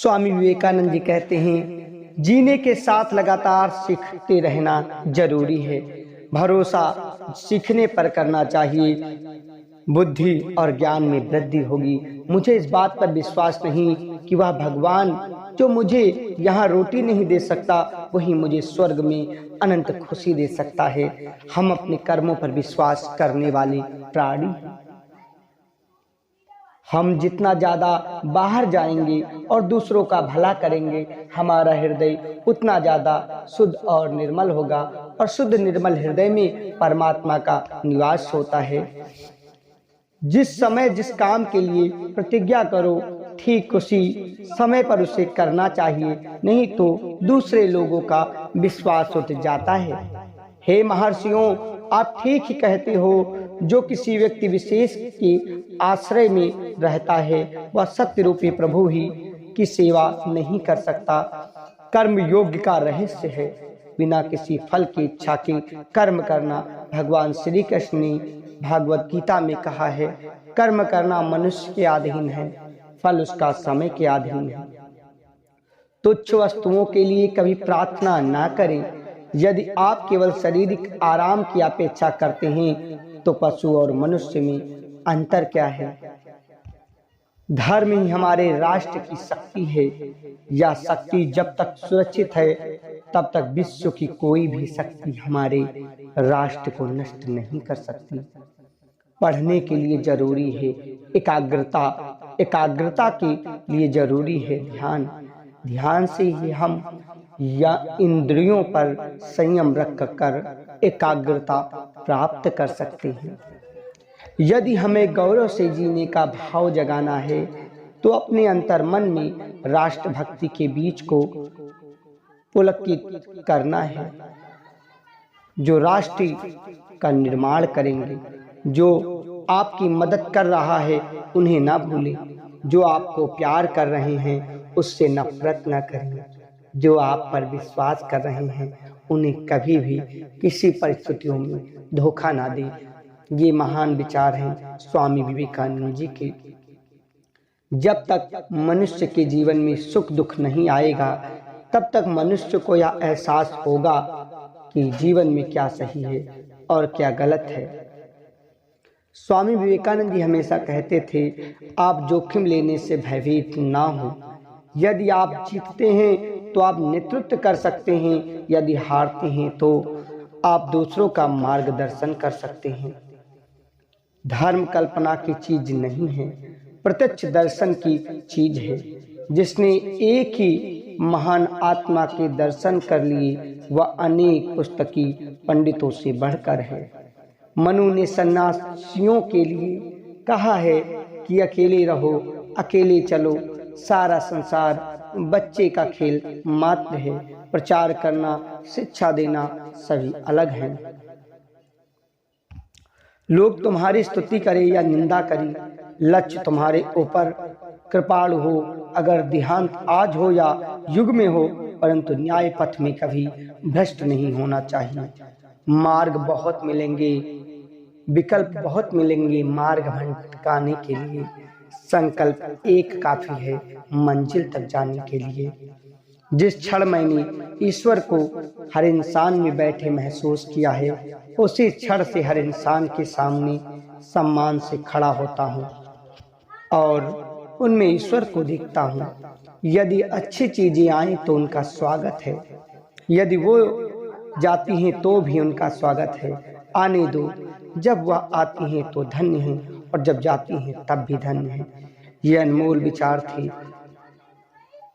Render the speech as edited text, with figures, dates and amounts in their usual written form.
स्वामी विवेकानंद जी कहते हैं, जीने के साथ लगातार सीखते रहना जरूरी है। भरोसा सीखने पर करना चाहिए, बुद्धि और ज्ञान में वृद्धि होगी। मुझे इस बात पर विश्वास नहीं कि वह भगवान जो मुझे यहाँ रोटी नहीं दे सकता, वही मुझे स्वर्ग में अनंत खुशी दे सकता है। हम अपने कर्मों पर विश्वास करने वाले प्राणी हैं। हम जितना ज्यादा बाहर जाएंगे और दूसरों का भला करेंगे, हमारा हृदय उतना ज्यादा शुद्ध और निर्मल होगा, और शुद्ध निर्मल हृदय में परमात्मा का निवास होता है। जिस समय जिस काम के लिए प्रतिज्ञा करो, ठीक उसी समय पर उसे करना चाहिए, नहीं तो दूसरे लोगों का विश्वास उठ जाता है। हे महर्षियों, आप ठीक ही कहते हो। जो किसी व्यक्ति विशेष के आश्रय में रहता है, वह सत्य रूपी प्रभु ही की सेवा नहीं कर सकता। कर्म योग्य का रहस्य है बिना किसी फल की इच्छा के कर्म करना। भगवान श्री कृष्ण ने भागवत गीता में कहा है, कर्म करना मनुष्य के अधीन है, फल उसका समय के अधीन है। तुच्छ वस्तुओं के लिए कभी प्रार्थना ना करें। यदि आप केवल शारीरिक आराम की अपेक्षा करते हैं, तो पशु और मनुष्य में अंतर क्या है? धर्म ही हमारे राष्ट्र की शक्ति है। यह शक्ति जब तक सुरक्षित है, तब तक विश्व की कोई भी शक्ति हमारे राष्ट्र को नष्ट नहीं कर सकती। पढ़ने के लिए जरूरी है एकाग्रता, एकाग्रता के लिए जरूरी है ध्यान। ध्यान से ही हम या इंद्रियों पर संयम रख कर एकाग्रता प्राप्त कर सकते हैं। यदि हमें गौरव से जीने का भाव जगाना है, तो अपने अंतर मन में राष्ट्रभक्ति के बीज को पुलकित करना है। जो राष्ट्र का निर्माण करेंगे, जो आपकी मदद कर रहा है, उन्हें ना भूलें। जो आपको प्यार कर रहे हैं, उससे नफरत न करें। जो आप पर विश्वास कर रहे हैं, उन्हें कभी भी किसी परिस्थितियों में धोखा ना दें। ये महान विचार हैं स्वामी विवेकानंद जी के। जब तक मनुष्य के जीवन में सुख दुख नहीं आएगा, तब तक मनुष्य को यह एहसास होगा कि जीवन में क्या सही है और क्या गलत है। स्वामी विवेकानंद जी हमेशा कहते थे, आप जोखिम लेने से भयभीत ना हो। यदि आप जीतते हैं तो आप नेतृत्व कर सकते हैं, यदि हारते हैं तो आप दूसरों का मार्गदर्शन कर सकते हैं। धर्म कल्पना की चीज नहीं है, प्रत्यक्ष दर्शन की चीज है। जिसने एक ही महान आत्मा के दर्शन कर लिए, वह अनेक पुस्तकी पंडितों से बढ़कर है। मनु ने सन्यासियों के लिए कहा है कि अकेले रहो, अकेले चलो, सारा संसार बच्चे का खेल मात्र है। प्रचार करना, शिक्षा देना सभी अलग हैं। लोग तुम्हारी स्तुति करें या निंदा करें, लक्ष्य तुम्हारे ऊपर कृपाणु हो। अगर देहांत आज हो या युग में हो, परंतु न्याय पथ में कभी भ्रष्ट नहीं होना चाहिए। मार्ग बहुत मिलेंगे, विकल्प बहुत मिलेंगे मार्ग भटकाने के लिए, संकल्प एक काफी है मंजिल तक जाने के लिए। जिस क्षण मैंने ईश्वर को हर इंसान में बैठे महसूस किया है, उसी क्षण से हर इंसान के सामने सम्मान से खड़ा होता हूँ और उनमें ईश्वर को देखता हूँ। यदि अच्छी चीजें आए तो उनका स्वागत है, यदि वो जाती हैं तो भी उनका स्वागत है। आने दो, जब वह आती हैं तो धन्य हैं, और जब जाती हैं तब भी धन्य हैं। ये अनमोल विचार थे